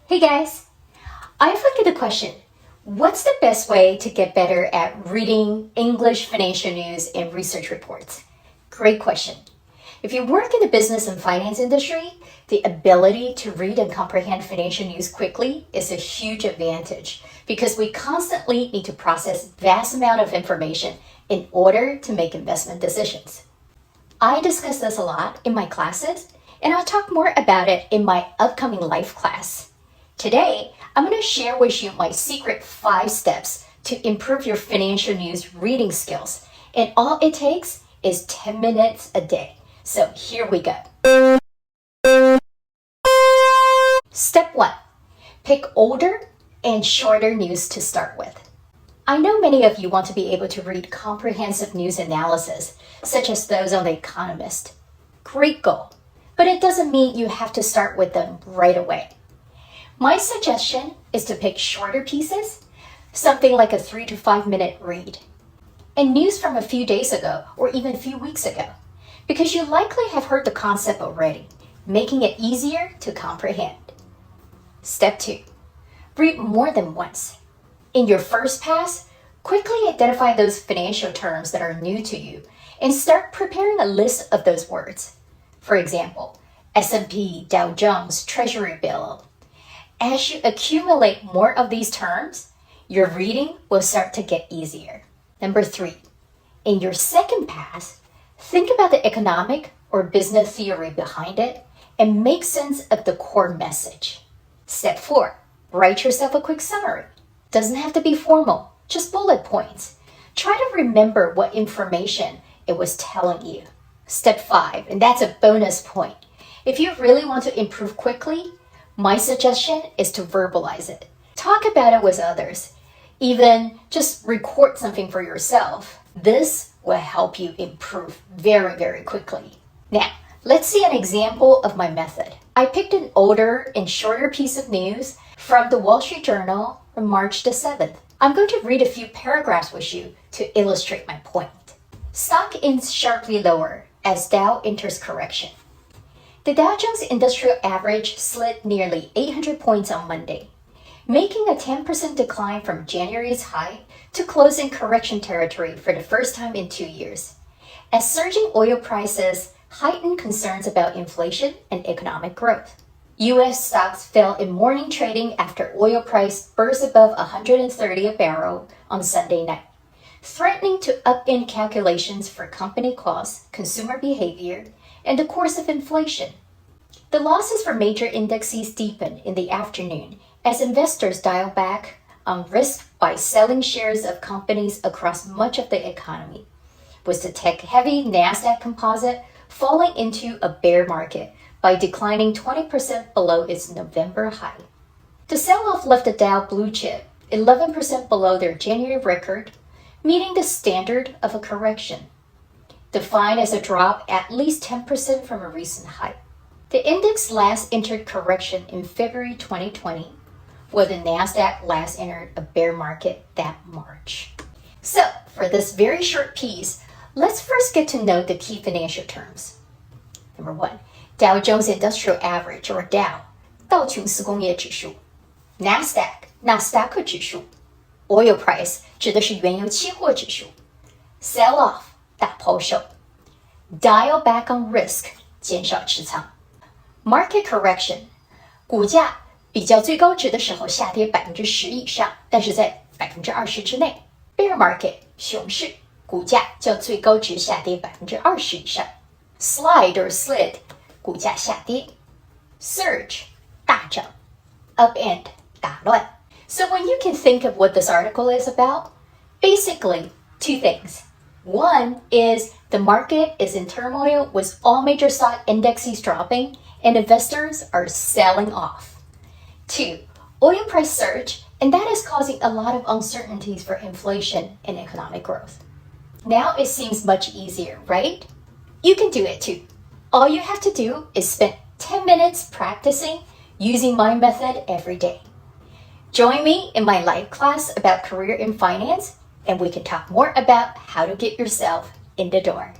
Hey guys, I've looked at the question, what's the best way to get better at reading English financial news and research reports? Great question. If you work in the business and finance industry, the ability to read and comprehend financial news quickly is a huge advantage because we constantly need to process vast amount of information in order to make investment decisions. I discuss this a lot in my classes, and I'll talk more about it in my upcoming life class. Today, I'm going to share with you my secret 5 steps to improve your financial news reading skills, and all it takes is 10 minutes a day. So here we go. Step 1. Pick older and shorter news to start with. I know many of you want to be able to read comprehensive news analysis, such as those on The Economist. Great goal, but it doesn't mean you have to start with them right away. My suggestion is to pick shorter pieces, something like a 3 to 5 minute read, and news from a few days ago or even a few weeks ago, because you likely have heard the concept already, making it easier to comprehend. Step 2. Read more than once. In your first pass, quickly identify those financial terms that are new to you and start preparing a list of those words. For example, S&P, Dow Jones, Treasury bill. As you accumulate more of these terms, your reading will start to get easier. Number 3, in your second pass, think about the economic or business theory behind it and make sense of the core message. Step 4, write yourself a quick summary. Doesn't have to be formal, just bullet points. Try to remember what information it was telling you. Step 5, and that's a bonus point. If you really want to improve quickly, my suggestion is to verbalize it. Talk about it with others. Even just record something for yourself. This will help you improve very, very quickly. Now, let's see an example of my method. I picked an older and shorter piece of news from the Wall Street Journal on March the 7th. I'm going to read a few paragraphs with you to illustrate my point. Stock ends sharply lower as Dow enters correction. The Dow Jones Industrial Average slid nearly 800 points on Monday, making a 10% decline from January's high to close in correction territory for the first time in 2 years, as surging oil prices heightened concerns about inflation and economic growth. U.S. stocks fell in morning trading after oil price burst above $130 a barrel on Sunday night, threatening to upend calculations for company costs, consumer behavior, and the course of inflation. The losses for major indexes deepened in the afternoon as investors dialed back on risk by selling shares of companies across much of the economy, with the tech-heavy NASDAQ composite falling into a bear market by declining 20% below its November high. The sell-off left the Dow blue chip 11% below their January record, meeting the standard of a correction, defined as a drop at least 10% from a recent high. The index last entered correction in February 2020, while the NASDAQ last entered a bear market that March. So, for this very short piece, let's first get to know the key financial terms. Number 1, Dow Jones Industrial Average or Dow, 道琼斯工业指数 NASDAQ, 纳斯达克指数 Oil price 指的是原油期货指数 Sell off, 大抛售 Dial back on risk, 减少持仓 Market correction, 股价比较最高值的时候下跌10%以上，但是在20%之内 Bear market, 熊市，股价较最高值下跌20%以上 Slide or slid, 股价下跌 Surge, 大涨 Upend, 打乱 So when you can think of what this article is about, basically 2 things. One is the market is in turmoil with all major stock indexes dropping and investors are selling off. 2, oil price surge, and that is causing a lot of uncertainties for inflation and economic growth. Now it seems much easier, right? You can do it too. All you have to do is spend 10 minutes practicing using my method every day. Join me in my live class about career in finance, and we can talk more about how to get yourself in the door.